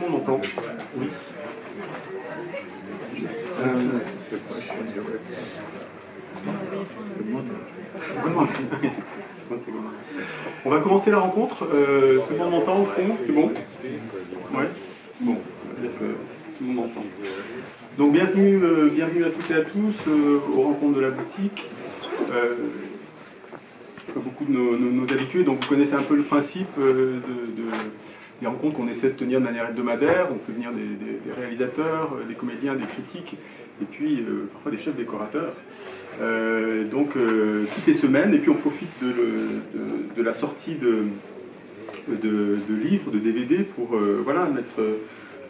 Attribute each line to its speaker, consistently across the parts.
Speaker 1: On m'entend. Oui. On va commencer la rencontre. Tout le monde m'entend au fond? C'est bon? Ouais. Bon. Tout le monde m'entend. Donc bienvenue à toutes et à tous aux rencontres de la boutique. Beaucoup de nos habitués, donc vous connaissez un peu le principe des rencontres qu'on essaie de tenir de manière hebdomadaire. On fait venir des réalisateurs, des comédiens, des critiques, et puis parfois des chefs décorateurs. Donc toutes les semaines, et puis on profite de la sortie de livres, de DVD pour mettre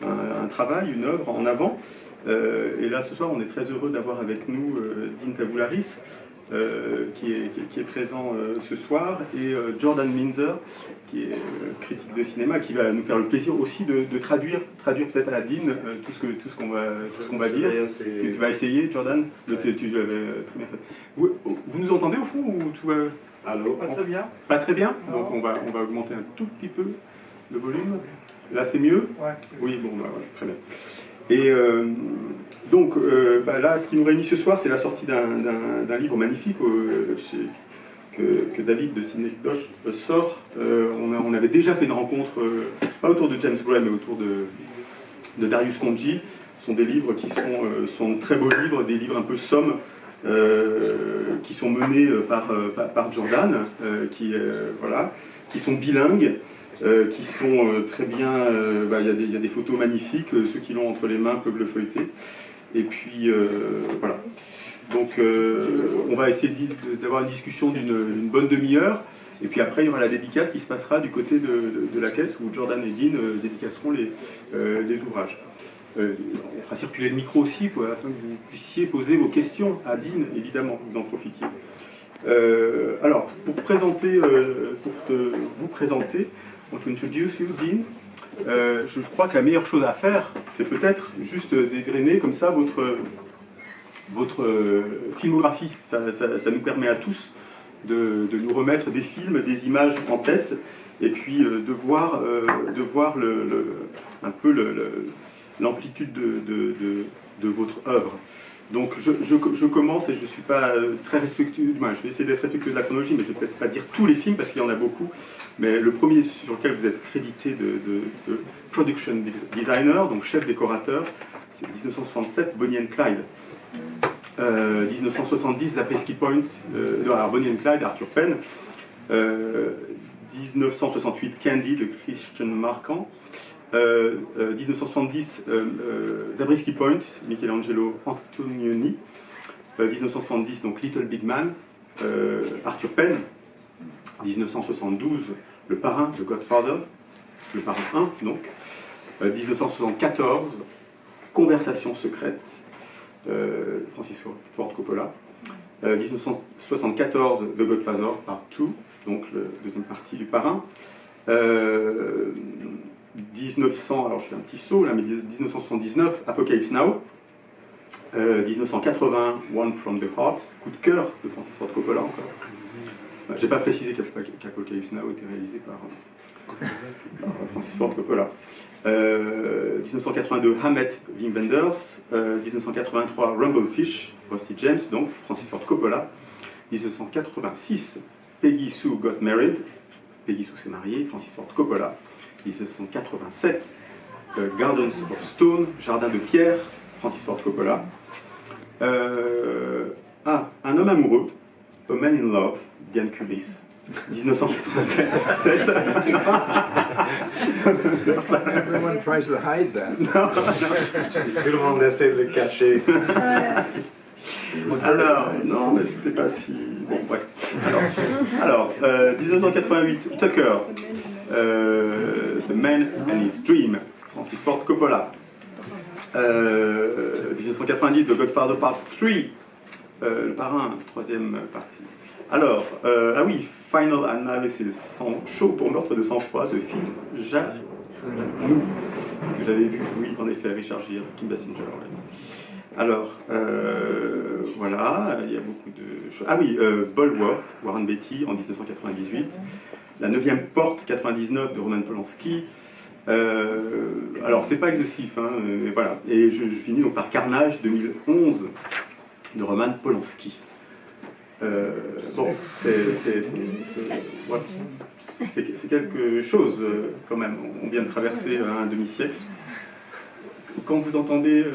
Speaker 1: un travail, une œuvre en avant. Et là ce soir on est très heureux d'avoir avec nous Dean Taboularis, qui est présent ce soir, et Jordan Minzer, qui est critique de cinéma, qui va nous faire le plaisir aussi de traduire peut-être à Dean tout ce qu'on va dire. Tu vas essayer, Jordan. Tu l'avais très bien fait. Vous nous entendez au fond ou tout va...
Speaker 2: Allô, pas très bien.
Speaker 1: Pas très bien. Donc on va augmenter un tout petit peu le volume. Là c'est mieux.
Speaker 2: Ouais.
Speaker 1: Oui, bon, bah, voilà, très bien. Et donc là, ce qui nous réunit ce soir, c'est la sortie d'un livre magnifique que David de Cinédoche sort. On avait déjà fait une rencontre, pas autour de James Gray, mais autour de Darius Khondji. Ce sont des livres qui sont très beaux livres, des livres un peu sommes, qui sont menés par Jordan, qui sont bilingues. Qui sont très bien, il y a des photos magnifiques, ceux qui l'ont entre les mains peuvent le feuilleter. Et puis voilà. Donc on va essayer d'avoir une discussion d'une bonne demi-heure, et puis après il y aura la dédicace qui se passera du côté de la caisse où Jordan et Dean dédicaceront les ouvrages. On fera circuler le micro aussi, quoi, afin que vous puissiez poser vos questions à Dean, évidemment, vous en profitiez. Alors, pour vous présenter, I want to introduce you, Dean. Je crois que la meilleure chose à faire, c'est peut-être juste dégrainer comme ça votre filmographie. Ça nous permet à tous de nous remettre des films, des images en tête, et puis de voir un peu l'amplitude de votre œuvre. Donc je commence, et je ne suis pas très respectueux, je vais essayer d'être respectueux de la chronologie, mais je ne vais peut-être pas dire tous les films parce qu'il y en a beaucoup. Mais le premier sur lequel vous êtes crédité de production designer, donc chef décorateur, c'est 1967, Bonnie and Clyde. 1970, Zabriskie Point, Bonnie and Clyde, Arthur Penn. 1968, Candy de Christian Marquand. 1970, Zabriskie Point, Michelangelo Antonioni. 1970, donc Little Big Man, Arthur Penn. 1972, Le Parrain de Godfather, Le Parrain 1 donc. 1974, Conversation secrète, Francis Ford Coppola. 1974, The Godfather Part 2, donc la deuxième partie du Parrain. 1900, alors je fais un petit saut là, mais 1979, Apocalypse Now. 1980, One from the Heart, Coup de cœur de Francis Ford Coppola encore. J'ai pas précisé qu'Apocalypse Now était réalisé par Francis Ford Coppola. 1982, Hammett, Wim Wenders. 1983, Rumblefish, Rusty James, donc Francis Ford Coppola. 1986, Peggy Sue Got Married. Peggy Sue s'est mariée, Francis Ford Coppola. 1987, Gardens of Stone, Jardin de pierre, Francis Ford Coppola. Un homme amoureux, A Man in Love, Diane Curis, 1987.
Speaker 2: Everyone tries to hide that.
Speaker 1: Tout le monde essaie de le cacher. Alors, non, mais c'était pas si... Bon, bref. Alors 1988, Tucker, The Man and His Dream, Francis Ford Coppola. 1990, The Godfather Part 3, Le Parrain, troisième partie. Alors, Final Analysis, chaud pour meurtre de sang-froid de Phil Jarnoux, que j'avais vu, oui, en effet, Richard Gere, Kim Basinger. Ouais. Alors, voilà, il y a beaucoup de choses. Bulworth, Warren Beatty, en 1998. La 9e porte, 99, de Roman Polanski. Alors, c'est pas exhaustif, hein, voilà. Et je finis donc par Carnage 2011 de Roman Polanski. Bon, c'est quelque chose quand même. On vient de traverser un demi-siècle. Quand vous entendez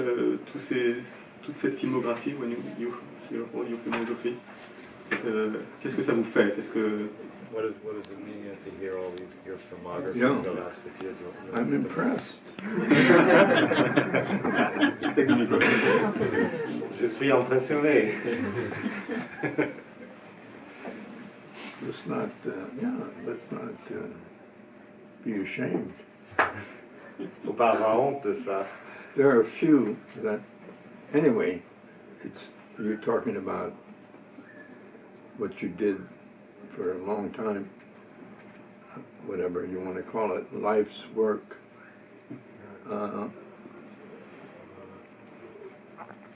Speaker 1: toute cette filmographie, when you hear all your filmography, qu'est-ce que ça vous fait?
Speaker 3: What does it mean to hear all your filmography
Speaker 2: Yeah.
Speaker 3: for the last 50 years?
Speaker 2: I'm impressed.
Speaker 3: Je suis impressionné.
Speaker 2: Let's not be ashamed.
Speaker 3: Faut pas avoir honte de ça.
Speaker 2: There are a few that, anyway, you're talking about what you did for a long time, whatever you want to call it, life's work.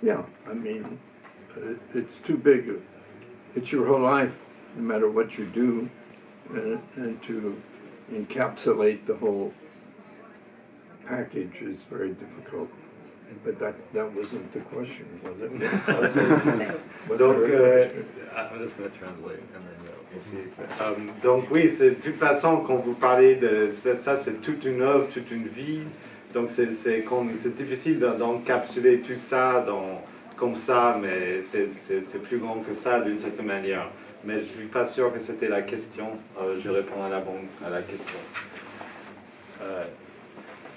Speaker 2: Yeah, I mean, it's too big. It's your whole life, no matter what you do, and to encapsulate the whole package is very difficult. But that wasn't the question, was it? What's
Speaker 3: Donc,
Speaker 2: the question?
Speaker 3: I'm just going to translate and then we'll see. Donc oui, c'est de toute façon quand vous parlez de ça, c'est toute une œuvre, toute une vie. Donc c'est difficile d'encapsuler tout ça comme ça, mais c'est plus grand que ça d'une certaine manière. Mais je suis pas sûr que c'était la question. Je réponds à la question.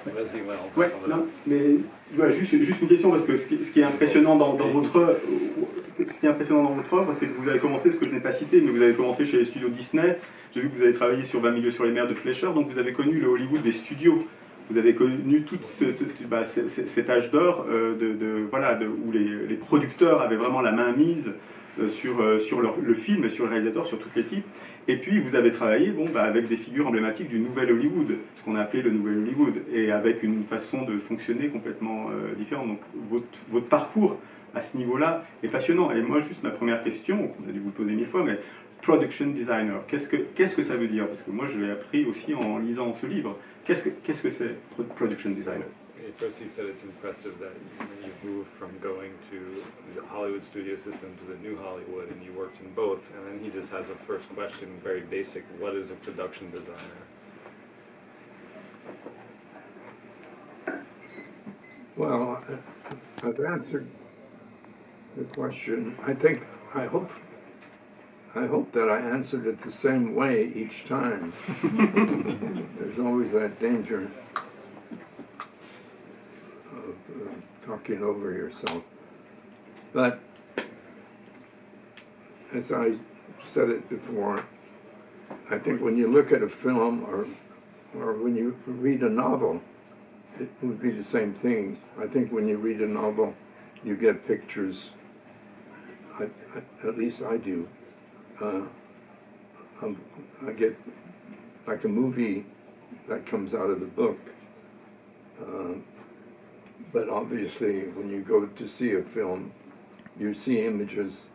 Speaker 3: Vas-y,
Speaker 1: Ouais, non, mais voilà, juste une question, parce que ce qui est impressionnant dans votre œuvre, c'est que vous avez commencé, ce que je n'ai pas cité, mais vous avez commencé chez les studios Disney. J'ai vu que vous avez travaillé sur 20 milieux sur les mers de Fleischer, donc vous avez connu le Hollywood des studios. Vous avez connu tout cet âge d'or où les producteurs avaient vraiment la main mise sur le film, sur le réalisateur, sur toute l'équipe. Et puis vous avez travaillé avec des figures emblématiques du nouvel Hollywood, ce qu'on a appelé le nouvel Hollywood, et avec une façon de fonctionner complètement différente. Donc votre parcours à ce niveau-là est passionnant. Et moi, juste ma première question, on a dû vous poser 1000 fois, mais production designer, qu'est-ce que ça veut dire? Parce que moi, je l'ai appris aussi en lisant ce livre. Qu'est-ce que c'est production designer?
Speaker 3: First, you said it's impressive that you've moved from going to the Hollywood studio system to the new Hollywood, and you worked in both. And then he just has a first question, very basic: what is a production designer?
Speaker 2: Well, I've answered the question. I hope that I answered it the same way each time. There's always that danger of talking over yourself. But as I said it before, I think when you look at a film or when you read a novel, it would be the same thing. I think when you read a novel, you get pictures, at least I do. I get like a movie that comes out of the book. But obviously, when you go to see a film, you see images,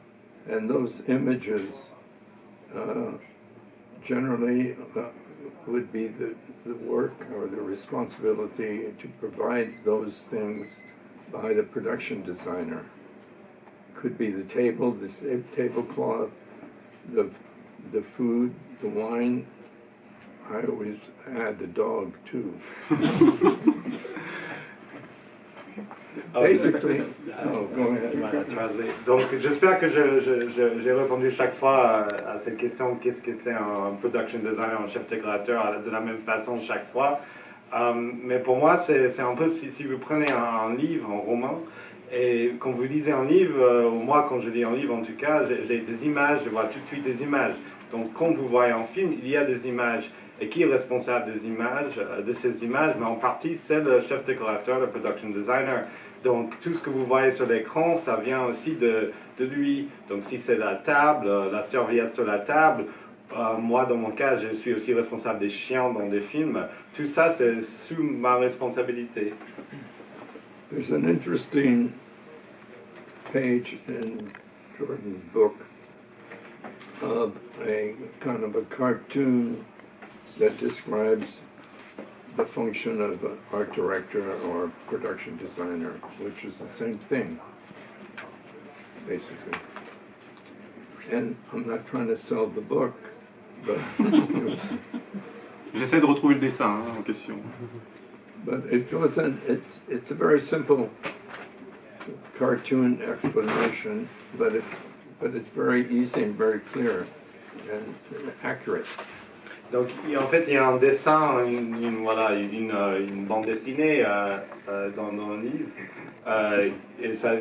Speaker 2: and those images generally would be the work or the responsibility to provide those things by the production designer. Could be the table, the tablecloth, the food, the wine. I always add the dog too. Basically, go ahead.
Speaker 3: Donc j'espère que j'ai répondu chaque fois à cette question, qu'est-ce que c'est un production designer, un chef décorateur, de la même façon chaque fois. Mais pour moi, c'est un peu si vous prenez un livre, un roman, et quand vous lisez un livre, moi quand je lis un livre en tout cas, j'ai des images, je vois tout de suite des images. Donc quand vous voyez un film, il y a des images. Et qui est responsable des images, de ces images? Mais en partie, c'est le chef décorateur, le production designer. Donc tout ce que vous voyez sur l'écran, ça vient aussi de lui. Donc si c'est la table, la serviette sur la table, moi dans mon cas, je suis aussi responsable des chiens dans des films. Tout ça, c'est sous ma responsabilité.
Speaker 2: There's an interesting page in Jordan's book of a kind of a cartoon that describes the function of an art director or production designer, which is the same thing, basically. And I'm not trying to sell the book, but
Speaker 1: J'essaie de retrouver le dessin en question.
Speaker 2: but it goes in. It's a very simple cartoon explanation, but it's very easy and very clear and accurate.
Speaker 3: Donc en fait il y a un dessin, voilà, une bande dessinée dans le livre, et ça,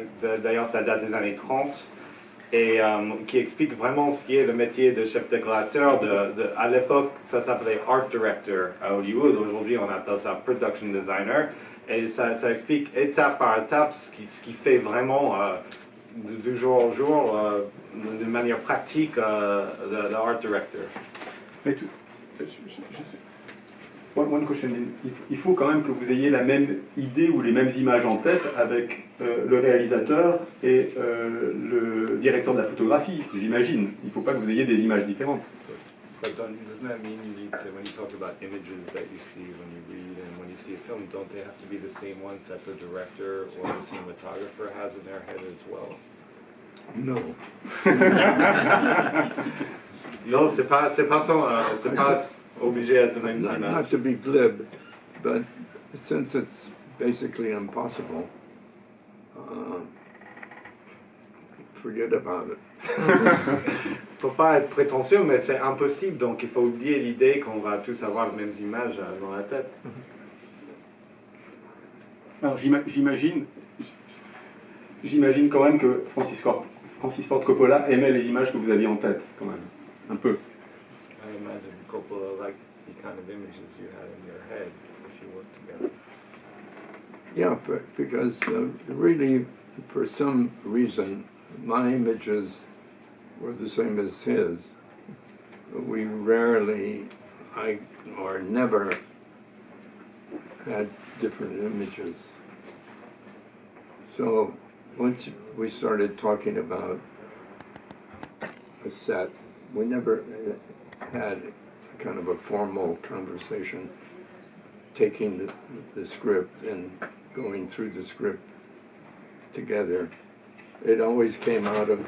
Speaker 3: d'ailleurs ça date des années 30, et qui explique vraiment ce qui est le métier de chef décorateur. À l'époque ça s'appelait art director à Hollywood, aujourd'hui on appelle ça production designer, et ça explique étape par étape ce qui fait vraiment du jour au jour, de manière pratique, le art director.
Speaker 1: Mais one question. Il faut quand même que vous ayez la même idée ou les mêmes images en tête avec le réalisateur et le directeur de la photographie, j'imagine. Il ne faut pas que vous ayez des images différentes.
Speaker 4: But doesn't that mean you need to, when you talk about images that you see when you read and when you see a film, don't they have to be the same ones that the director or the cinematographer has in their head as well?
Speaker 2: No.
Speaker 3: Non, c'est pas obligé d'être la même
Speaker 2: Not
Speaker 3: image.
Speaker 2: to be glib, but since it's basically impossible, forget about it.
Speaker 3: Faut pas être prétentieux, mais c'est impossible, donc il faut oublier l'idée qu'on va tous avoir les mêmes images dans la tête.
Speaker 1: Alors j'imagine quand même que Francis Ford Coppola aimait les images que vous aviez en tête, quand même, un peu.
Speaker 4: I imagine Coppola liked the kind of images you had in your head if you worked together.
Speaker 2: Yeah, because really, for some reason, my images were the same as his. We rarely, or never, had different images. So once we started talking about a set, we never had kind of a formal conversation, taking the script and going through the script together. It always came out of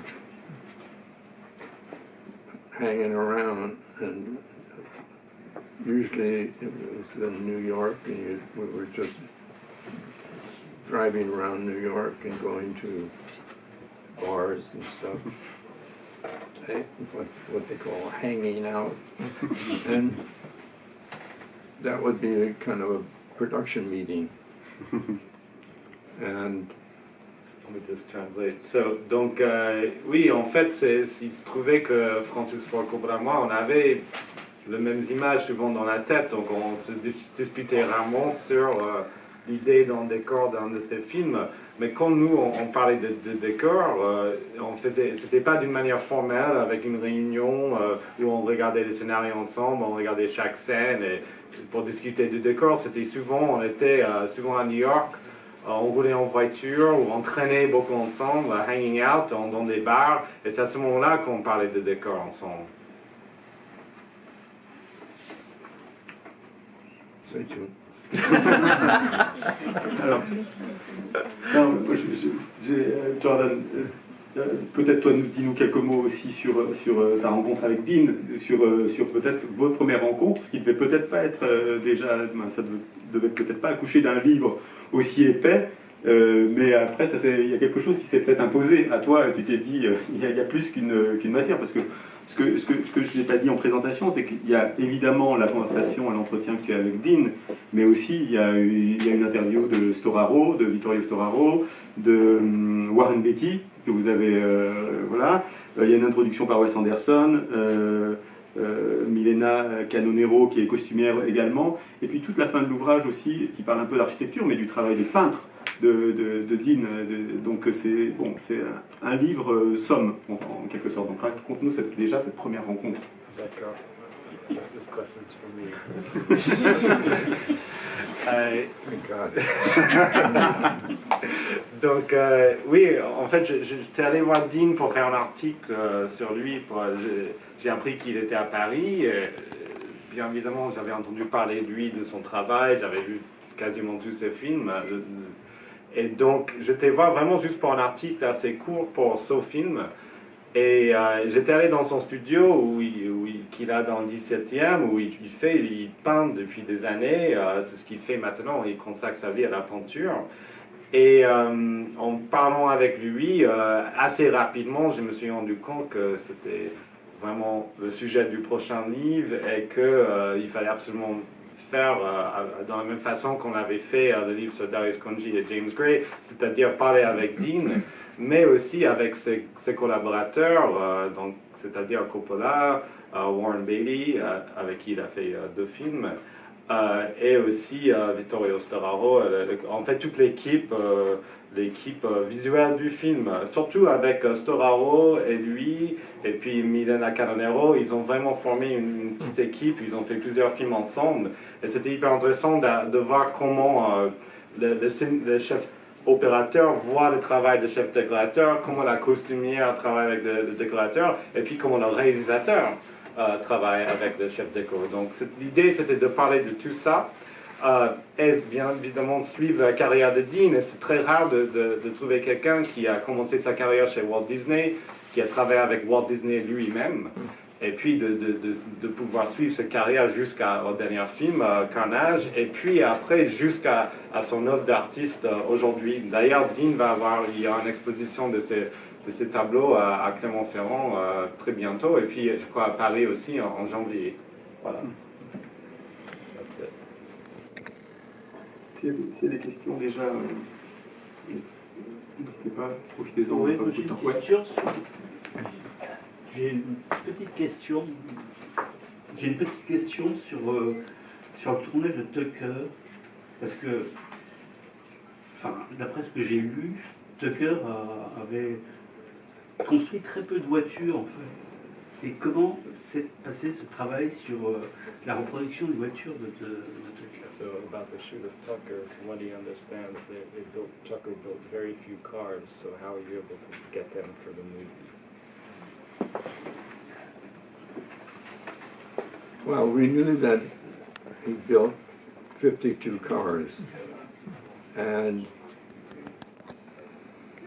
Speaker 2: hanging around, and usually it was in New York, and we were just driving around New York and going to bars and stuff. What they call hanging out. And that would be a kind of a production meeting. And
Speaker 3: Let me just translate. So, donc, oui, en fait, il se trouvait que Francis Ford Coppola et moi, on avait les mêmes images souvent dans la tête, donc on se disputait rarement sur l'idée d'un décor d'un de ces films. Mais quand nous, on parlait de décor, c'était pas d'une manière formelle, avec une réunion où on regardait les scénarios ensemble, on regardait chaque scène, et pour discuter du décor, on était souvent à New York, on roulait en voiture, ou on traînait beaucoup ensemble, hanging out dans des bars, et c'est à ce moment-là qu'on parlait de décor ensemble.
Speaker 2: stay tuned.
Speaker 1: Alors, Jordan, peut-être toi, dis-nous quelques mots aussi sur ta rencontre avec Dean, sur peut-être votre première rencontre, ce qui ne devait peut-être pas être ça devait peut-être pas accoucher d'un livre aussi épais, mais après, il y a quelque chose qui s'est peut-être imposé à toi, et tu t'es dit, il y a plus qu'une matière, parce que ce que je n'ai pas dit en présentation, c'est qu'il y a évidemment la conversation et l'entretien que tu as avec Dean, mais aussi il y a une interview de Storaro, de Vittorio Storaro, de Warren Beatty, que vous avez, voilà. Il y a une introduction par Wes Anderson, Milena Canonero qui est costumière également, et puis toute la fin de l'ouvrage aussi qui parle un peu d'architecture, mais du travail des peintres de Dean. Donc c'est un livre somme en quelque sorte. Donc raconte-nous déjà cette première rencontre.
Speaker 4: D'accord. This question's for me.
Speaker 3: Donc oui, en fait, j'étais allé voir Dean pour faire un article sur lui. J'ai appris qu'il était à Paris, bien évidemment, j'avais entendu parler de lui, de son travail, j'avais vu quasiment tous ses films. Et donc, j'étais voir vraiment juste pour un article assez court pour SoFilm. Et j'étais allé dans son studio qu'il a dans le 17e, où il peint depuis des années. C'est ce qu'il fait maintenant, il consacre sa vie à la peinture. Et en parlant avec lui, assez rapidement, je me suis rendu compte que c'était vraiment le sujet du prochain livre et qu'il fallait absolument faire dans la même façon qu'on avait fait le livre sur Darius Khondji et James Gray, c'est-à-dire parler avec Dean, mais aussi avec ses collaborateurs, donc c'est-à-dire Coppola, Warren Beatty, avec qui il a fait 2 films, et aussi Vittorio Storaro, en fait toute l'équipe visuelle du film, surtout avec Storaro et lui, et puis Milena Canonero. Ils ont vraiment formé une petite équipe, ils ont fait plusieurs films ensemble, et c'était hyper intéressant de voir comment le chef opérateur voit le travail de chef décorateur, comment la costumière travaille avec le décorateur, et puis comment le réalisateur travaille avec le chef déco. Donc l'idée c'était de parler de tout ça, et bien évidemment de suivre la carrière de Dean. Et c'est très rare de trouver quelqu'un qui a commencé sa carrière chez Walt Disney, qui a travaillé avec Walt Disney lui-même, et puis de pouvoir suivre sa carrière jusqu'au dernier film, Carnage, et puis après jusqu'à son œuvre d'artiste aujourd'hui. D'ailleurs, Dean il y a une exposition de ces tableaux à Clermont-Ferrand très bientôt, et puis je crois à Paris aussi en janvier. Voilà.
Speaker 1: S'il y a des questions déjà, n'hésitez pas, profitez-en.
Speaker 5: Oui,
Speaker 1: pas beaucoup de temps. Ouais.
Speaker 5: J'ai une petite question. J'ai une petite question sur le tournage de Tucker, parce que, d'après ce que j'ai lu, Tucker avait construit très peu de voitures en fait. Et comment s'est passé ce travail sur la reproduction des voitures de Tucker?
Speaker 4: So about the shoot of Tucker, from what he understands, Tucker built very few cars, so how are you able to get them for the movie?
Speaker 2: Well, we knew that he built 52 cars, and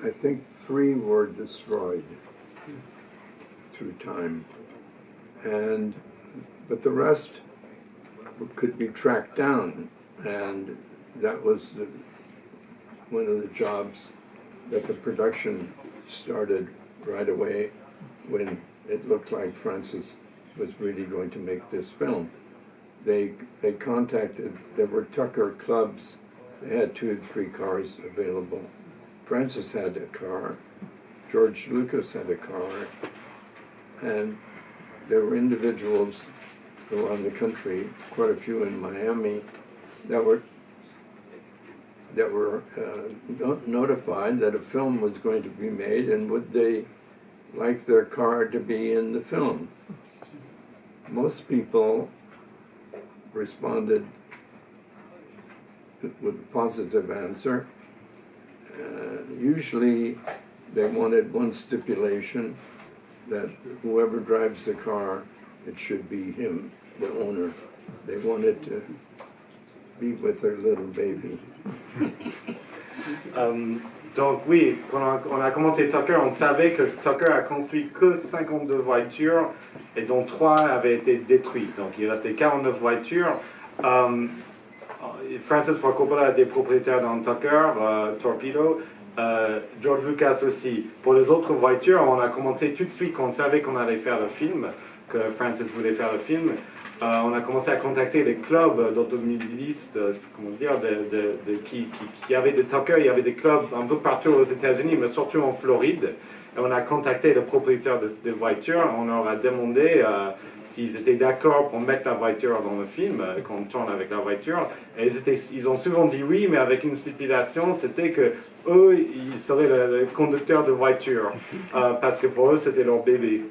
Speaker 2: I think 3 were destroyed through time, but the rest could be tracked down, and that was one of the jobs that the production started right away when it looked like Francis was really going to make this film. They contacted, there were Tucker clubs, they had 2 or 3 cars available. Francis had a car, George Lucas had a car, and there were individuals around the country, quite a few in Miami, that were notified that a film was going to be made, and would they like their car to be in the film. Most people responded with a positive answer. Usually they wanted one stipulation, that whoever drives the car, it should be him, the owner. They wanted to be with their little baby.
Speaker 3: Donc oui, quand on a commencé Tucker, on savait que Tucker a construit que 52 voitures, et dont 3 avaient été détruites. Donc il restait 49 voitures. Francis Ford Coppola était propriétaire dans Tucker, Torpedo. George Lucas aussi. Pour les autres voitures, on a commencé tout de suite quand on savait qu'on allait faire le film, que Francis voulait faire le film. On a commencé à contacter les clubs d'automobilistes, comment dire, qui avaient des Tucker. Il y avait des clubs un peu partout aux États-Unis, mais surtout en Floride. Et on a contacté le propriétaire des voitures. On leur a demandé s'ils étaient d'accord pour mettre la voiture dans le film, qu'on tourne avec la voiture. Et ils ont souvent dit oui, mais avec une stipulation, c'était que eux, ils seraient le conducteur de voiture, parce que pour eux, c'était leur bébé.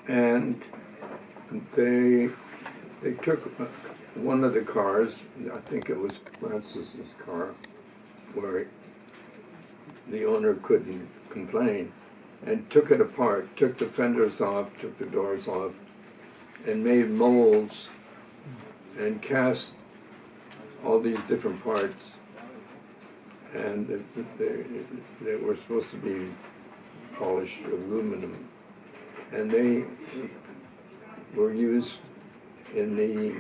Speaker 2: And they took one of the cars, I think it was Francis's car, where the owner couldn't complain, and took it apart, took the fenders off, took the doors off, and made molds and cast all these different parts. And they were supposed to be polished aluminum. And they were used in the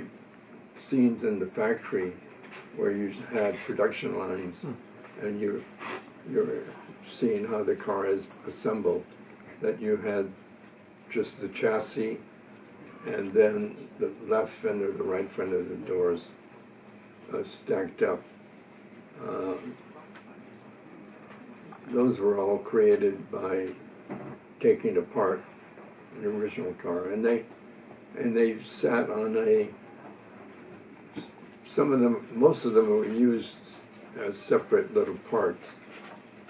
Speaker 2: scenes in the factory where you had production lines and you're seeing how the car is assembled, that you had just the chassis and then the left fender, the right fender, the doors stacked up. Those were all created by taking apart the original car, and they sat on most of them were used as separate little parts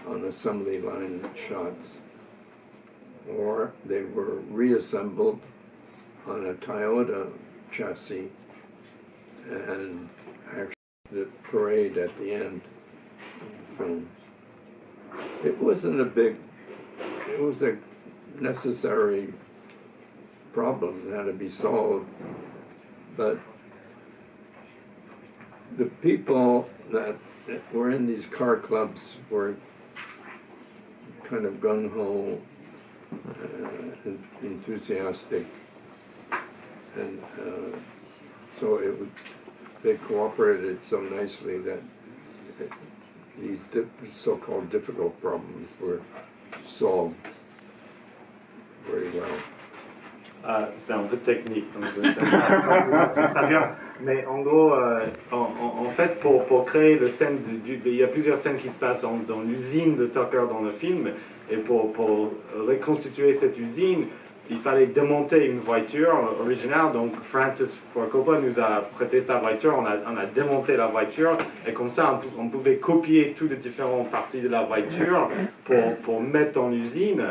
Speaker 2: on assembly line shots, or they were reassembled on a Toyota chassis and actually the parade at the end of the film. It wasn't it was a necessary problem that had to be solved, but the people that were in these car clubs were kind of gung-ho, enthusiastic, and so they cooperated so nicely that these so-called difficult problems were solved very well.
Speaker 3: C'est un peu technique, donc très bien. Mais en gros, en fait, pour créer le scène, il y a plusieurs scènes qui se passent dans l'usine de Tucker dans le film, et pour reconstituer cette usine, il fallait démonter une voiture originale. Donc Francis Ford Coppola nous a prêté sa voiture, on a démonté la voiture, et comme ça on pouvait copier toutes les différentes parties de la voiture pour mettre dans l'usine.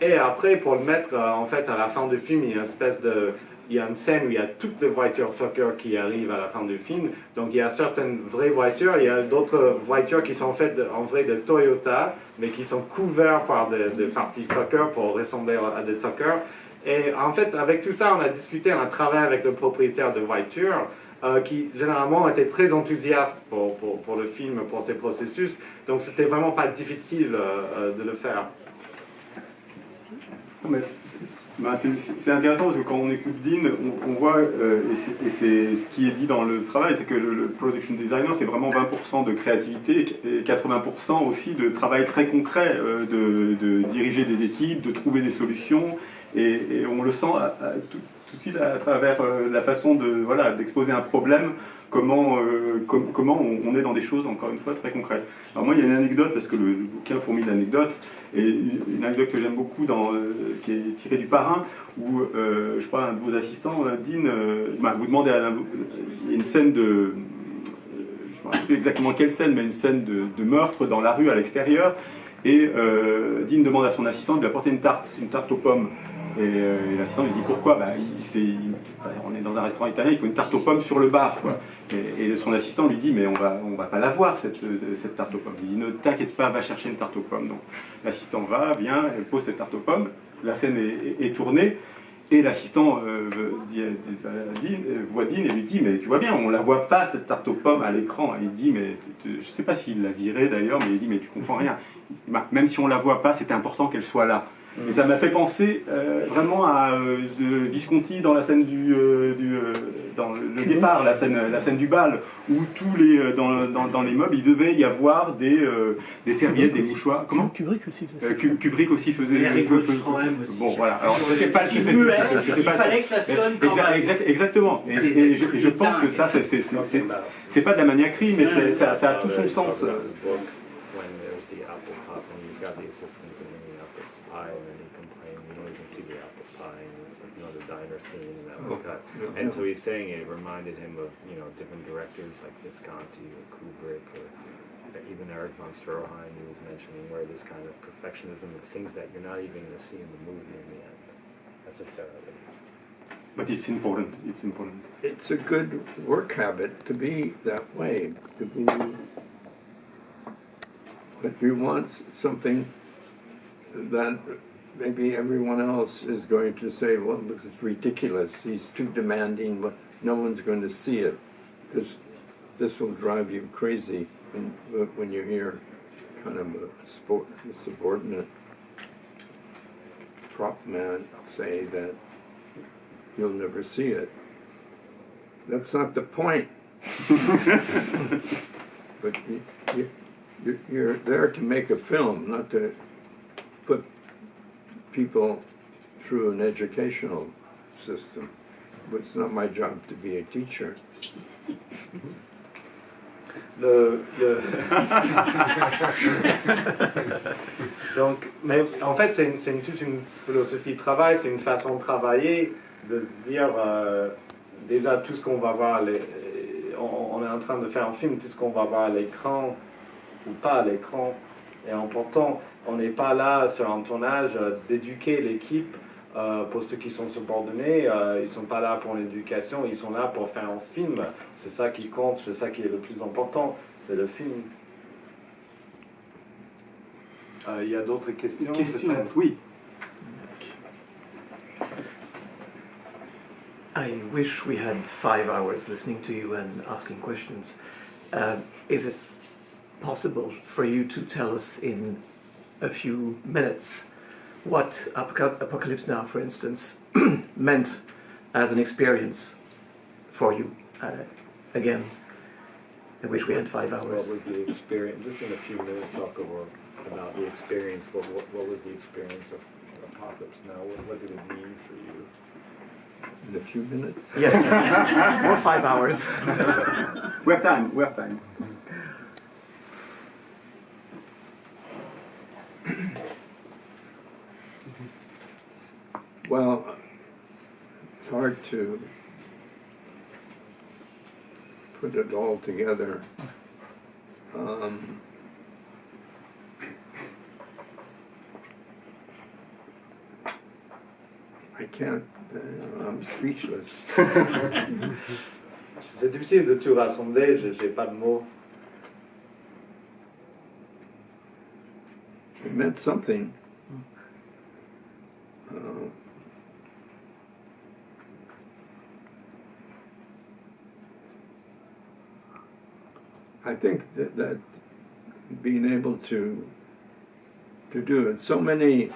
Speaker 3: Et après, pour le mettre, en fait, à la fin du film, il y a une scène où il y a toutes les voitures Tucker qui arrivent à la fin du film. Donc il y a certaines vraies voitures, il y a d'autres voitures qui sont faites en vrai de Toyota, mais qui sont couvertes par des parties Tucker pour ressembler à des Tucker. Et en fait, avec tout ça, on a discuté, on a travaillé avec le propriétaire de voitures, qui généralement était très enthousiaste pour le film, pour ces processus. Donc c'était vraiment pas difficile de le faire.
Speaker 1: C'est intéressant parce que quand on écoute Dean, on voit, et c'est ce qui est dit dans le travail, c'est que le production designer, c'est vraiment 20% de créativité et 80% aussi de travail très concret, de diriger des équipes, de trouver des solutions, et on le sent tout de suite à travers la façon d'exposer un problème, comment on est dans des choses, encore une fois, très concrètes. Alors moi, il y a une anecdote, parce que le bouquin fourmille d'anecdotes, et une anecdote que j'aime beaucoup, qui est tirée du Parrain, où, je crois, un de vos assistants, Dean, vous demandez il y a une scène je ne me rappelle plus exactement quelle scène, mais une scène de meurtre dans la rue à l'extérieur, et Dean demande à son assistant de lui apporter une tarte aux pommes. Et l'assistant lui dit pourquoi, on est dans un restaurant italien, il faut une tarte aux pommes sur le bar, quoi. Et son assistant lui dit mais on va pas l'avoir cette tarte aux pommes. Il dit ne t'inquiète pas, va chercher une tarte aux pommes. Donc l'assistant vient, elle pose cette tarte aux pommes, la scène est tournée, et l'assistant voit Dean et lui dit mais tu vois bien, on la voit pas cette tarte aux pommes à l'écran. Et il dit mais je sais pas s'il l'a virée d'ailleurs, mais il dit mais tu comprends rien. Même si on la voit pas, c'est important qu'elle soit là. Et ça m'a fait penser vraiment à Visconti dans la scène dans le départ, la scène du bal, où dans les meubles, il devait y avoir des serviettes, des mouchoirs. Comment ?
Speaker 5: Kubrick aussi faisait ça.
Speaker 1: Kubrick aussi faisait. Bon, voilà. Alors,
Speaker 5: il fallait que ça sonne quand même.
Speaker 1: Exactement. Et je pense que ça, c'est pas de la maniaquerie, mais ça a tout son sens.
Speaker 4: And so he's saying it reminded him of, different directors like Visconti or Kubrick or even Eric von Stroheim he was mentioning, where this kind of perfectionism of things that you're not even going to see in the movie in the end, necessarily.
Speaker 1: But it's important. It's important.
Speaker 2: It's a good work habit to be that way. But you want something that maybe everyone else is going to say, well, this is ridiculous. He's too demanding, but no one's going to see it. This will drive you crazy when you hear kind of a subordinate prop man say that you'll never see it. That's not the point. But you're there to make a film, not to put people through an educational system. But it's not my job to be a teacher.
Speaker 3: Donc, mais en fait, c'est toute une philosophie de travail, c'est une façon de travailler, de se dire déjà tout ce qu'on va voir, on est en train de faire un film, tout ce qu'on va voir à l'écran ou pas à l'écran est important. On n'est pas là sur un tournage d'éduquer l'équipe pour ceux qui sont subordonnés, ils ne sont pas là pour l'éducation, ils sont là pour faire un film. C'est ça qui compte, c'est ça qui est le plus important, c'est le film. Il y a d'autres questions?
Speaker 1: Oui.
Speaker 6: I wish we had 5 hours listening to you and asking questions. Is it possible for you to tell us in a few minutes what Apocalypse Now, for instance, meant as an experience for you? Again, I wish we had 5 hours.
Speaker 4: What was the experience? Just in a few minutes, talk about the experience. What was the experience of Apocalypse Now? What did it mean for you?
Speaker 2: In a few minutes?
Speaker 6: Yes, or 5 hours.
Speaker 1: We have time.
Speaker 2: Well, it's hard to put it all together. I can't, I'm speechless.
Speaker 3: C'est difficile de tout rassembler, j'ai pas de mots.
Speaker 2: It meant something. I think that being able to do it, so many,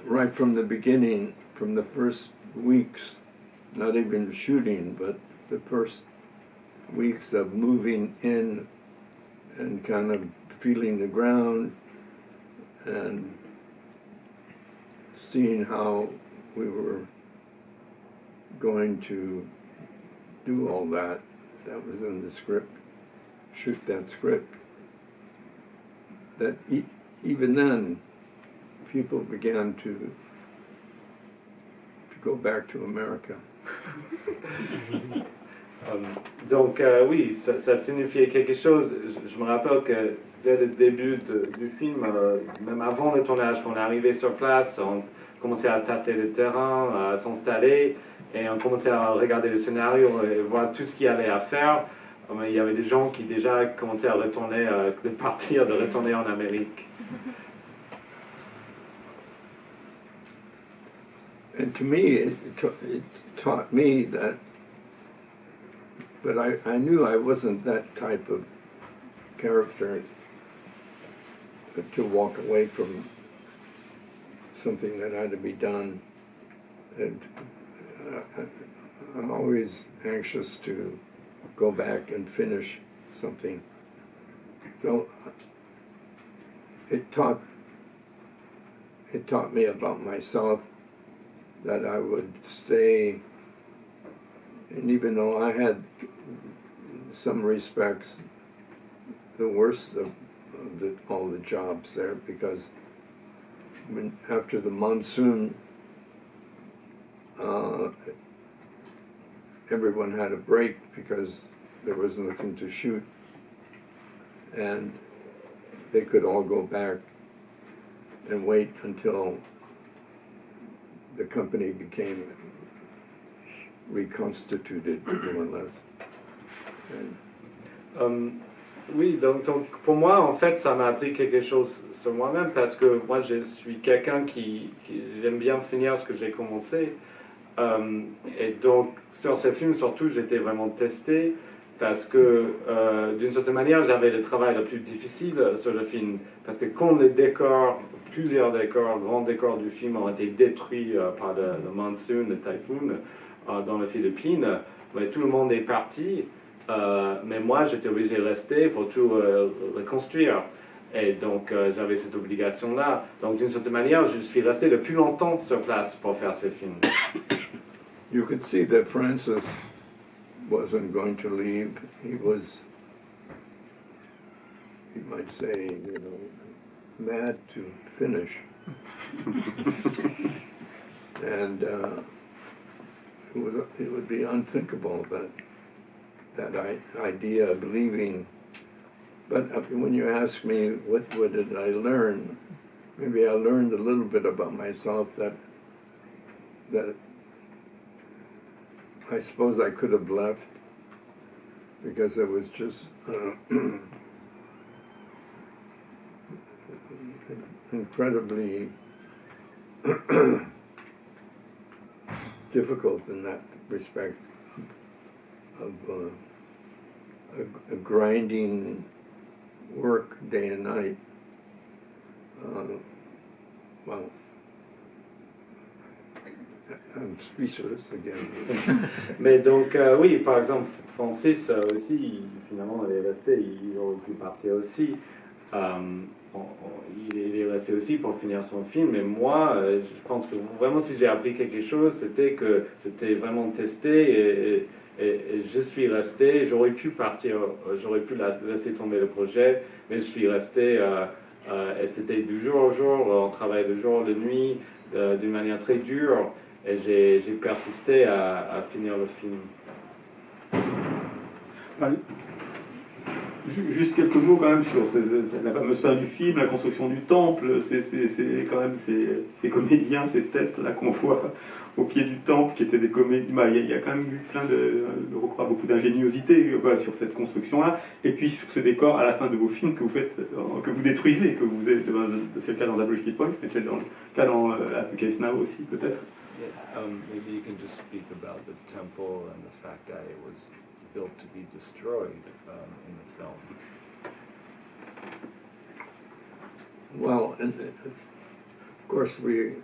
Speaker 2: right from the beginning, from the first weeks, not even shooting, but the first weeks of moving in and kind of feeling the ground and seeing how we were going to do all that. That was in the script, shoot that script. That even then, people began to go back to America.
Speaker 3: Donc oui, ça signifiait quelque chose. Je me rappelle que dès le début du film, même avant le tournage, quand on est arrivé sur place, on commençait à tâter le terrain, à s'installer, et on commençait à regarder le scénario et voir tout ce qu'il y avait à faire. Il y avait des gens qui déjà commençaient à retourner, de retourner en Amérique.
Speaker 2: And to me, it taught me that, but I knew I wasn't that type of character to walk away from something that had to be done. And I'm always anxious to go back and finish something. So it taught me about myself, that I would stay, and even though I had some respects the worst of all the jobs there, because after the monsoon, everyone had a break because there was nothing to shoot, and they could all go back and wait until the company became reconstituted, more or less. And
Speaker 3: Oui, donc pour moi, en fait, ça m'a appris quelque chose sur moi-même parce que moi, je suis quelqu'un qui j'aime bien finir ce que j'ai commencé. Et donc, sur ce film, surtout, j'étais vraiment testé parce que, d'une certaine manière, j'avais le travail le plus difficile sur le film. Parce que quand les décors, plusieurs décors, grands décors du film ont été détruits par le monsoon, le typhoon dans les Philippines, mais tout le monde est parti. Mais moi, j'étais obligé de rester pour tout reconstruire. Et donc, j'avais cette obligation-là. Donc, d'une certaine manière, je suis resté le plus longtemps sur place pour faire ce film.
Speaker 2: You could see that Francis wasn't going to leave. He was, you might say, you know, mad to finish. And it would be unthinkable that idea of leaving. But when you ask me what did I learn, maybe I learned a little bit about myself that I suppose I could have left because it was just incredibly difficult in that respect of a grinding work day and night. Well, I'm speechless again.
Speaker 3: Mais donc, oui, par exemple, Francis aussi, finalement, il est resté, il aurait pu partir aussi. Il est resté aussi pour finir son film. Mais moi, je pense que vraiment, si j'ai appris quelque chose, c'était que j'étais vraiment testé et je suis resté. J'aurais pu partir, j'aurais pu laisser tomber le projet, mais je suis resté. Et c'était du jour au jour, on travaillait de jour, de nuit, d'une manière très dure. Et j'ai persisté à finir le film.
Speaker 1: Juste quelques mots quand même sur la fameuse fin du film, la construction du temple, c'est quand même ces comédiens, ces têtes là qu'on voit au pied du temple qui étaient des comédiens. Il y a quand même eu plein je crois, beaucoup d'ingéniosité sur cette construction-là, et puis sur ce décor à la fin de vos films que vous faites, que vous détruisez, que vous êtes, c'est le cas dans Zabriskie Point, mais c'est le cas dans Apocalypse Now aussi peut-être.
Speaker 4: Yeah, maybe you can just speak about the temple and the fact that it was built to be destroyed in the film.
Speaker 2: Well, and of course we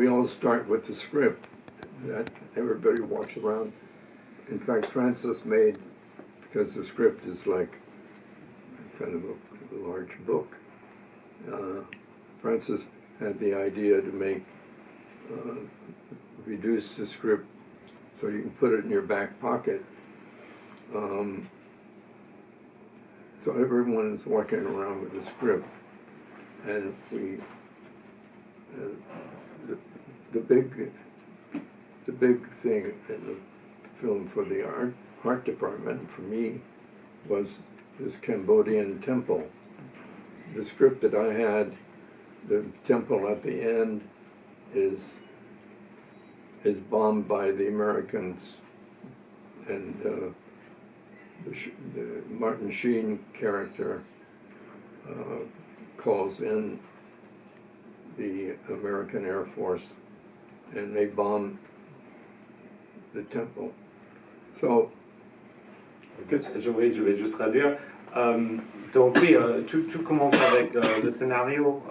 Speaker 2: all start with the script that everybody walks around. In fact, Francis made, because the script is like kind of a large book, Francis had the idea to reduce the script so you can put it in your back pocket. So everyone is walking around with a script, and the big thing in the film for the art department for me was this Cambodian temple. The script that I had, the temple at the end is bombed by the Americans, and the Martin Sheen character calls in the American Air Force, and they bomb the temple. So,
Speaker 3: Je vais juste traduire. Donc oui, tout commence avec le scénario,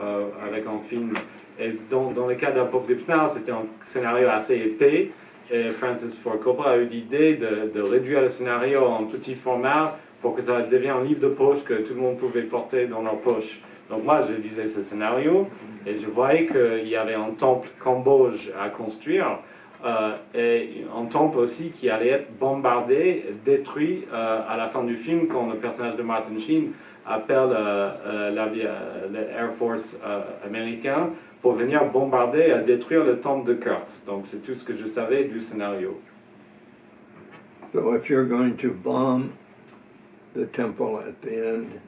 Speaker 3: avec un film. Et dans le cas d'Apocalypse Now, c'était un scénario assez épais. Et Francis Ford Coppola a eu l'idée de réduire le scénario en petit format pour que ça devienne un livre de poche que tout le monde pouvait porter dans leur poche. Donc moi, je lisais ce scénario et je voyais qu'il y avait un temple Cambodge à construire et un temple aussi qui allait être bombardé, détruit à la fin du film quand le personnage de Martin Sheen appelle l'Air Force américain pour venir bombarder et détruire le temple de Kurtz. Donc c'est tout ce que je savais du scénario.
Speaker 2: So if you're going to bomb the temple at the end,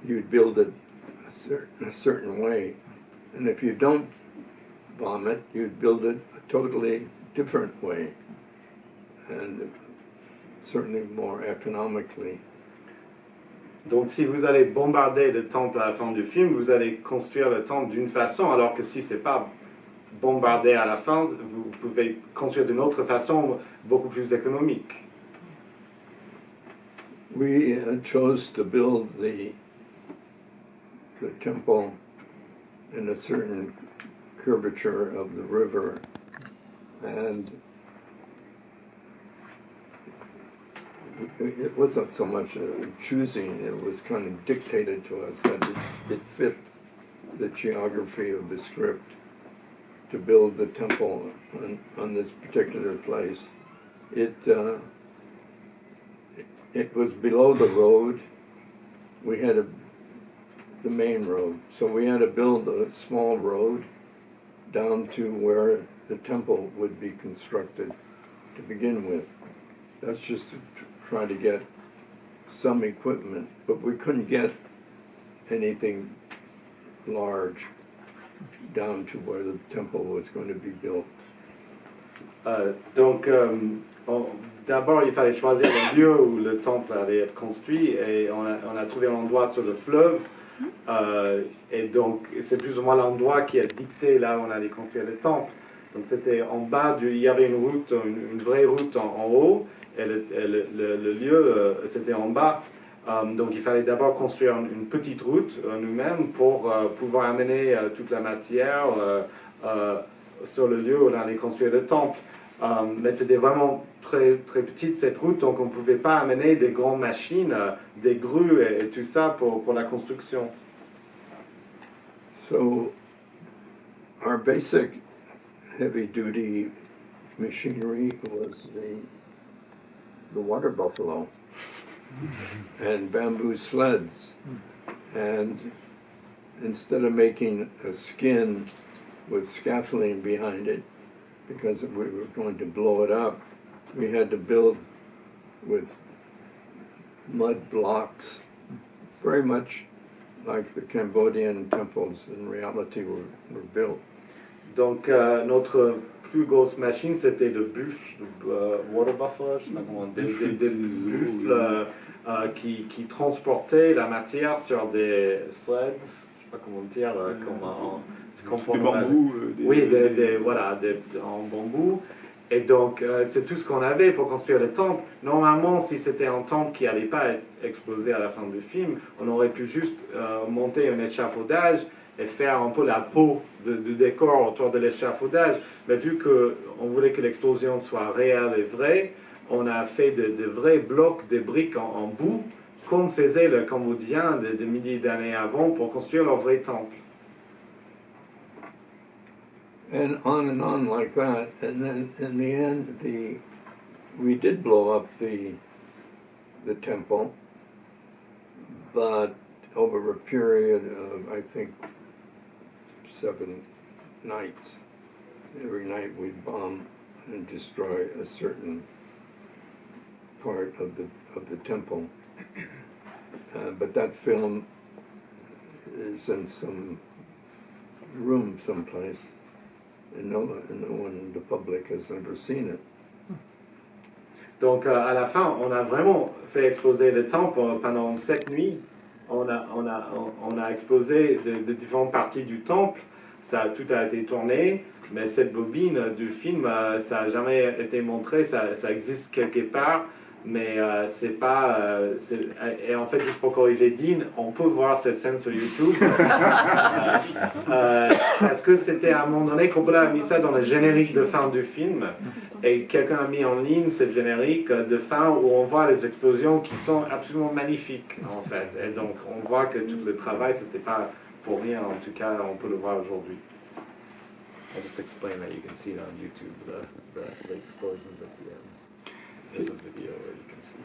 Speaker 2: you'd build it a certain way. And if you don't bomb it, you'd build it a totally different way. And certainly more economically.
Speaker 3: Donc si vous allez bombarder le temple à la fin du film, vous allez construire le temple d'une façon, alors que si c'est pas bombardé à la fin, vous pouvez construire d'une autre façon beaucoup plus économique.
Speaker 2: We chose to build the temple in a certain curvature of the river, and it wasn't so much choosing, it was kind of dictated to us that it fit the geography of the script to build the temple on this particular place. It was below the road. We had the main road, so we had to build a small road down to where the temple would be constructed to begin with. That's just to try to get some equipment, but we couldn't get anything large down to where the temple was going to be built.
Speaker 3: D'abord, il fallait choisir le lieu où le temple allait être construit, et on a trouvé un endroit sur le fleuve, et donc c'est plus ou moins l'endroit qui a dicté là où on allait construire le temple. Donc c'était en bas, il y avait une route, une vraie route en haut, et le lieu c'était en bas. Donc il fallait d'abord construire une petite route nous-mêmes pour pouvoir amener toute la matière sur le lieu où on allait construire le temple. Mais c'était vraiment très, très petite cette route, donc on ne pouvait pas amener des grandes machines, des grues et tout ça pour la construction.
Speaker 2: So our basic heavy-duty machinery was the water buffalo and bamboo sleds. And instead of making a skin with scaffolding behind it, because we were going to blow it up, we had to build with mud blocks, very much like the Cambodian temples in reality were built.
Speaker 3: Donc notre plus grosse machine c'était le buffle, water buffalo, je sais pas comment, des buffles qui transportaient la matière sur des sleds, je sais pas comment dire,
Speaker 1: Des bambous.
Speaker 3: En bambou. Et donc, c'est tout ce qu'on avait pour construire le temple. Normalement, si c'était un temple qui n'allait pas être explosé à la fin du film, on aurait pu juste monter un échafaudage et faire un peu la peau du décor autour de l'échafaudage. Mais vu qu'on voulait que l'explosion soit réelle et vraie, on a fait de vrais blocs, des briques en boue, comme faisaient les Cambodgiens des milliers d'années avant pour construire leur vrai temple.
Speaker 2: And on like that, and then in the end, we did blow up the temple, but over a period of I think 7 nights. Every night we'd bomb and destroy a certain part of the temple. But that film is in some room someplace. And no one in the public has ever seen it.
Speaker 3: Donc à la fin, on a vraiment fait exploser le temple pendant 7 nuits. On a explosé de différentes parties du temple. Tout a été tourné, mais cette bobine du film, ça n'a jamais été montré. Ça existe quelque part, mais c'est pas. Et en fait, juste pour corriger Dean, on peut voir cette scène sur YouTube. Parce que c'était à un moment donné qu'on a mis ça dans le générique de fin du film, et quelqu'un a mis en ligne ce générique de fin où on voit les explosions qui sont absolument magnifiques en fait. Et donc on voit que tout le travail c'était pas pour rien. En tout cas, on peut le voir aujourd'hui.
Speaker 4: I'll just explain that you can see it on YouTube, the explosions at the end. There's a video where you can see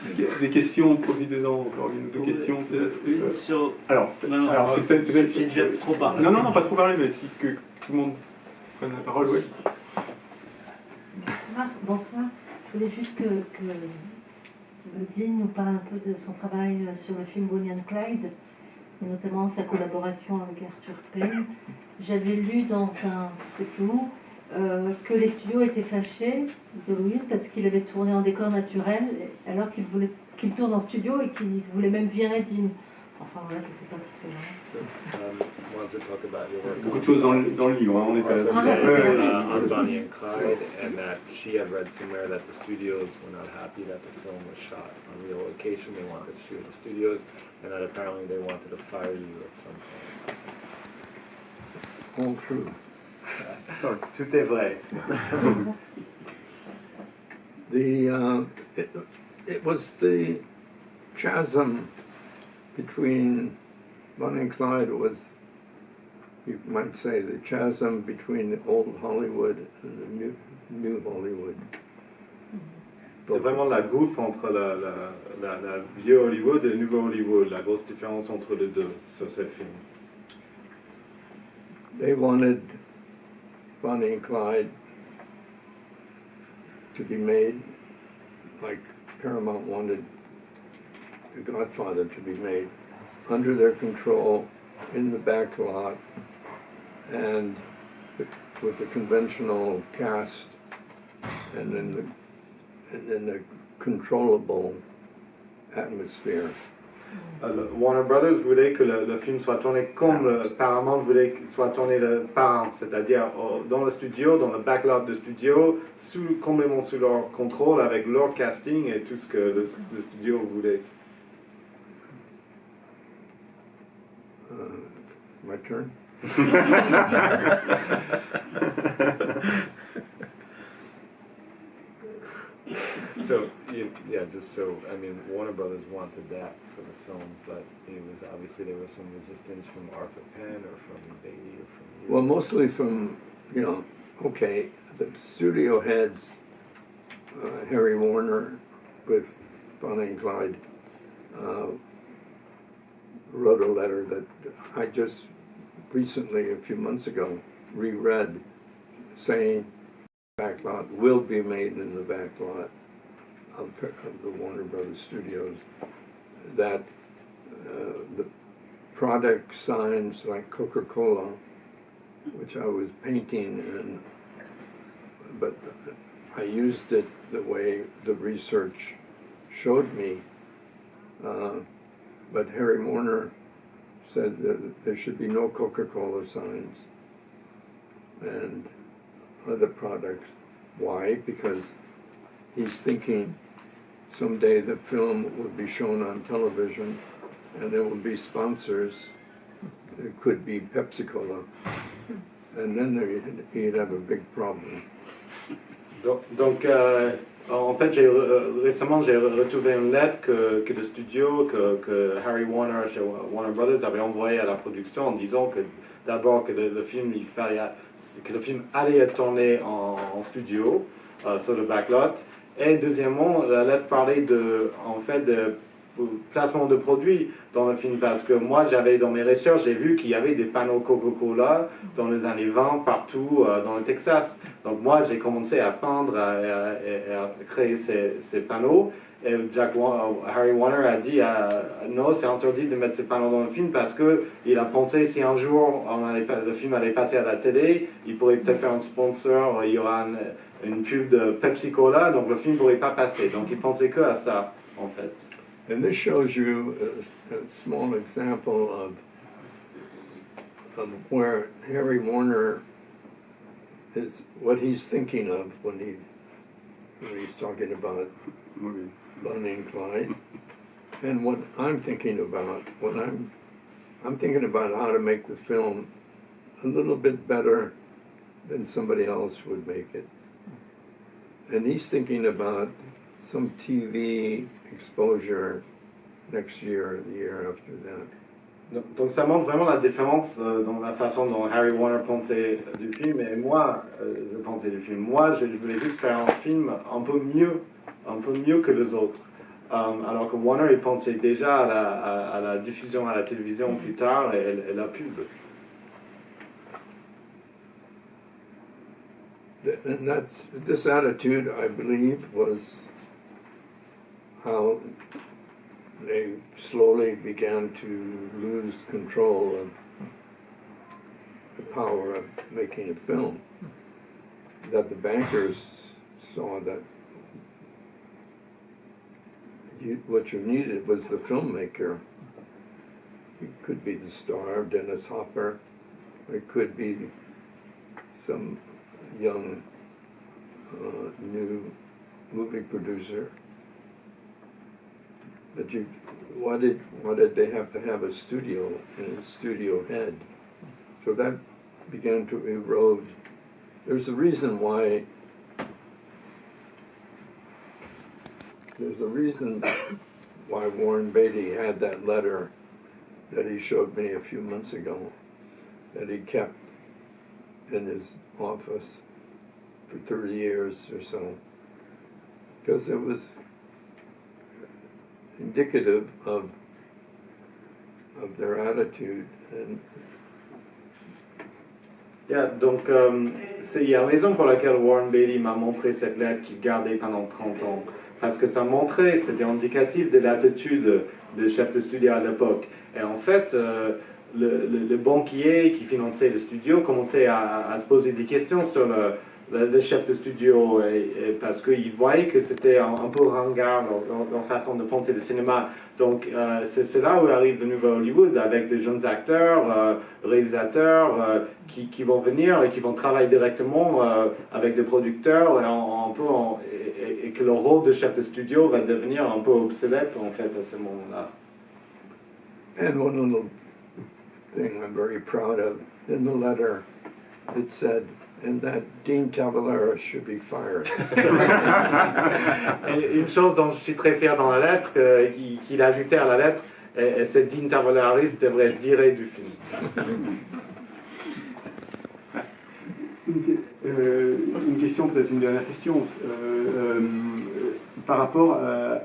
Speaker 1: Est-ce qu'il y a des questions? Profitez-en, encore une ou deux questions peut-être. Alors, c'est peut-être.
Speaker 5: J'ai déjà trop parlé.
Speaker 1: Non, pas trop parlé, mais si que tout le monde prenne la parole, oui.
Speaker 7: Bonsoir. Je voulais juste que Dean nous parle un peu de son travail sur le film Bonnie and Clyde, et notamment sa collaboration avec Arthur Penn. J'avais lu dans un, je sais plus où, que les studios étaient fâchés de Louis parce qu'il avait tourné en décor naturel alors qu'il voulait qu'il tourne en studio et qu'il voulait même virer Dean. Enfin voilà, je ne sais pas si c'est vrai.
Speaker 4: Wanted to talk about your work
Speaker 1: Beaucoup de choses dans le livre, hein, on est pas
Speaker 7: Ah,
Speaker 4: on Bonnie and Clyde, and that she had read somewhere that the studios were not happy that the film was shot on real location. They wanted to shoot at the studios, and that apparently they wanted to fire you at some point.
Speaker 2: All true.
Speaker 3: Donc, tout est vrai.
Speaker 2: It was the chasm between Bonnie and Clyde was, you might say, the chasm between the old Hollywood and the new Hollywood.
Speaker 3: C'est vraiment la gouffre entre la vieux Hollywood et le nouveau Hollywood, la grosse différence entre les deux sur ce film.
Speaker 2: They wanted Bonnie and Clyde to be made like Paramount wanted The Godfather to be made, under their control, in the back lot, and with the conventional cast, and in the controllable atmosphere.
Speaker 3: Warner Brothers voulait que le film soit tourné comme Paramount voulait qu'il soit tourné le Paramount, c'est-à-dire dans le studio, dans le backlot de studio, complètement sous leur contrôle, avec leur casting et tout ce que le studio voulait.
Speaker 2: My turn?
Speaker 4: So, just so, I mean, Warner Brothers wanted that for the film, but it was obviously there was some resistance from Arthur Penn or from Beatty or from you.
Speaker 2: Well, mostly from, okay, the studio heads, Harry Warner with Bonnie and Clyde, wrote a letter that I just recently, a few months ago, reread, saying backlot will be made in the backlot of the Warner Brothers Studios, that the product signs like Coca-Cola, which I was painting, but I used it the way the research showed me. But Harry Warner said that there should be no Coca-Cola signs and other products. Why? Because he's thinking someday the film will be shown on television and there will be sponsors. There could be Pepsi-Cola. And then he'd have a big problem.
Speaker 3: Donc en fait, récemment, j'ai retrouvé une lettre que le studio, que Harry Warner chez Warner Brothers avait envoyé à la production en disant que d'abord que le film allait être tourné en studio sur le backlot, et deuxièmement, la lettre parlait de placement de produits dans le film, parce que moi, dans mes recherches, j'ai vu qu'il y avait des panneaux Coca-Cola dans les années 20 partout dans le Texas. Donc moi, j'ai commencé à peindre et à créer ces panneaux. Et Harry Warner a dit non, c'est interdit de mettre ces panneaux dans le film, parce qu'il a pensé si un jour le film allait passer à la télé, il pourrait peut-être faire un sponsor, il y aura une pub de Pepsi Cola, donc le film ne pourrait pas passer. Donc il pensait que à ça, en fait.
Speaker 2: And this shows you a small example of where Harry Warner is, what he's thinking of when he's talking about Bonnie and Clyde, and what I'm thinking about when I'm thinking about how to make the film a little bit better than somebody else would make it. And he's thinking about some TV exposure next year or the year after that.
Speaker 3: Donc ça montre vraiment la différence dans la façon dont Harry Warner pensait du film et moi je pensais du film. Moi je voulais juste faire un film un peu mieux que les autres. Alors que Warner il pensait déjà à la diffusion à la télévision plus tard et la pub.
Speaker 2: And this attitude, I believe, was how they slowly began to lose control of the power of making a film. that the bankers saw that what you needed was the filmmaker. It could be the star, Dennis Hopper. It could be some young, new movie producer. But why did they have to have a studio and a studio head? So that began to erode. There's a reason why Warren Beatty had that letter that he showed me a few months ago, that he kept in his office for 30 years or so, because it was indicative of their attitude. And
Speaker 3: donc, il y a une raison pour laquelle Warren Beatty m'a montré cette lettre qu'il gardait pendant 30 ans. Parce que ça montrait, c'était indicatif de l'attitude de chef de studio à l'époque. Et en fait, le banquier qui finançait le studio commençait à se poser des questions sur le chef de studio, parce qu'il voyait que c'était un peu ringard leur façon de penser le cinéma. Donc c'est là où arrive le nouveau Hollywood, avec des jeunes acteurs, réalisateurs qui vont venir et qui vont travailler directement avec des producteurs, et que le rôle de chef de studio va devenir un peu obsolète en fait à ce moment-là.
Speaker 2: And one little thing I'm very proud of, in the letter, it said, and that Dean Tavolara should be fired.
Speaker 3: Et une chose dont je suis très fier dans la lettre, qu'il a ajouté à la lettre, c'est Dean Tavolara devrait être viré du film.
Speaker 1: Une question, peut-être une dernière question, par rapport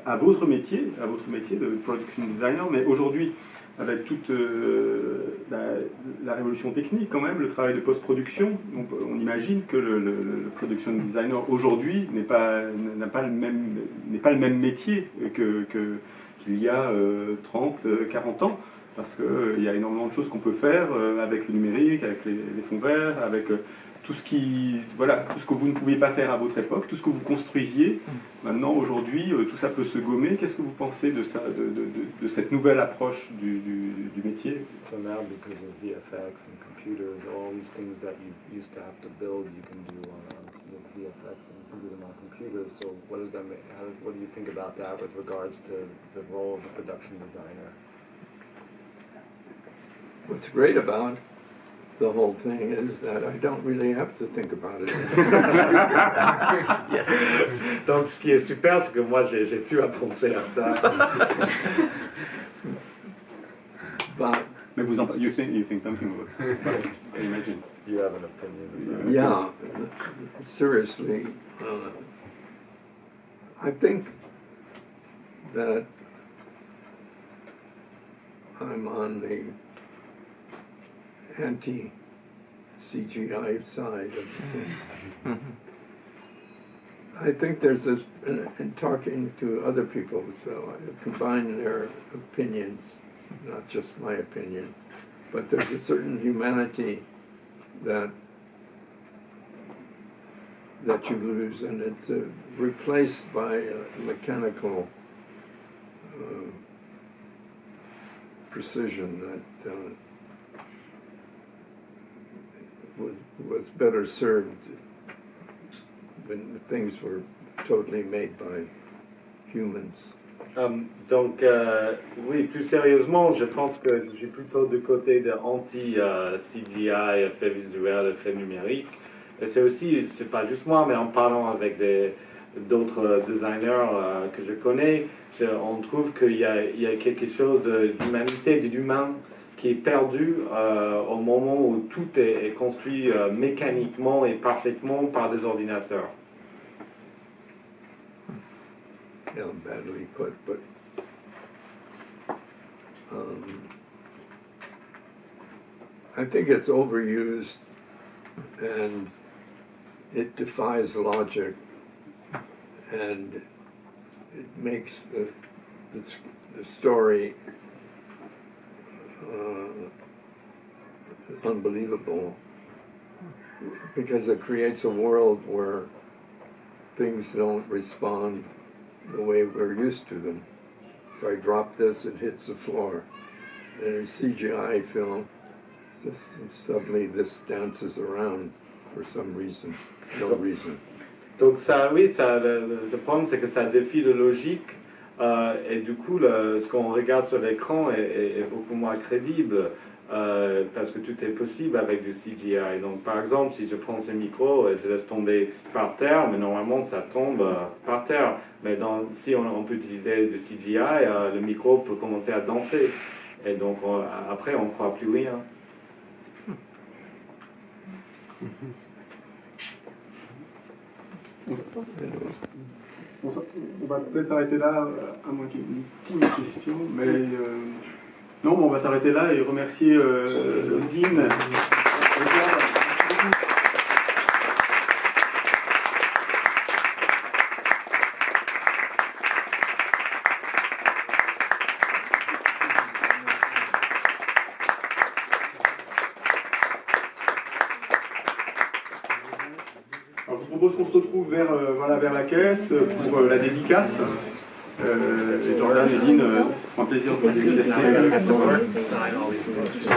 Speaker 1: à votre métier de production designer, mais aujourd'hui, avec toute la révolution technique quand même, le travail de post-production, on imagine que le production designer aujourd'hui n'est pas le même métier qu'il y a 30, 40 ans, parce qu'il y a énormément de choses qu'on peut faire avec le numérique, avec les fonds verts, avec tout ce que vous ne pouviez pas faire à votre époque, tout ce que vous construisiez. Maintenant, aujourd'hui, tout ça peut se gommer. Qu'est-ce que vous pensez de ça, de cette nouvelle approche du métier?
Speaker 4: So now, because of VFX and computers, all these things that you used to have to build, you can do with VFX, and you can do them on computers. So what does that mean? What do you think about that with regards to the role of a production designer?
Speaker 2: What's great about the whole thing is that I don't really have to think about it.
Speaker 3: Yes. Donc ce qui est super, c'est que moi j'ai plus à penser à ça.
Speaker 1: Mais you think something about it. I imagine.
Speaker 4: You have an opinion.
Speaker 2: Yeah, seriously, I think that I'm on the anti-CGI side of the thing. I think there's this, in talking to other people, so I combine their opinions, not just my opinion, but there's a certain humanity that you lose, and it's replaced by a mechanical precision that was better served when things were totally made by humans.
Speaker 3: Donc, oui, plus sérieusement, je pense que je suis plutôt du côté de anti-CGI, effets visuels, effets numériques. Et c'est pas juste moi, mais en parlant avec d'autres designers que je connais, on trouve qu'il y a quelque chose d'humanité, d'humain qui est perdu au moment où tout est construit mécaniquement et parfaitement par des ordinateurs.
Speaker 2: Yeah, badly put, but I think it's overused and it defies logic, and it makes the story unbelievable because it creates a world where things don't respond the way we're used to them. If I drop this, it hits the floor. In a CGI film, suddenly this dances around for some reason, no reason.
Speaker 3: Donc ça, oui, ça, le problème c'est que ça défie la logique et du coup ce qu'on regarde sur l'écran est beaucoup moins crédible parce que tout est possible avec du CGI. Donc par exemple, si je prends ce micro et je laisse tomber par terre, mais normalement ça tombe par terre. Mais si on peut utiliser du CGI, le micro peut commencer à danser. Et donc après on ne croit plus rien.
Speaker 1: On va peut-être s'arrêter là, à moins qu'il y ait une petite question, mais non, on va s'arrêter là et remercier Dean. Alors, je vous propose qu'on se retrouve vers la caisse pour la dédicace. Et Jordan et Dean, c'est un plaisir de vous dédicacer.
Speaker 4: Sign all these motions.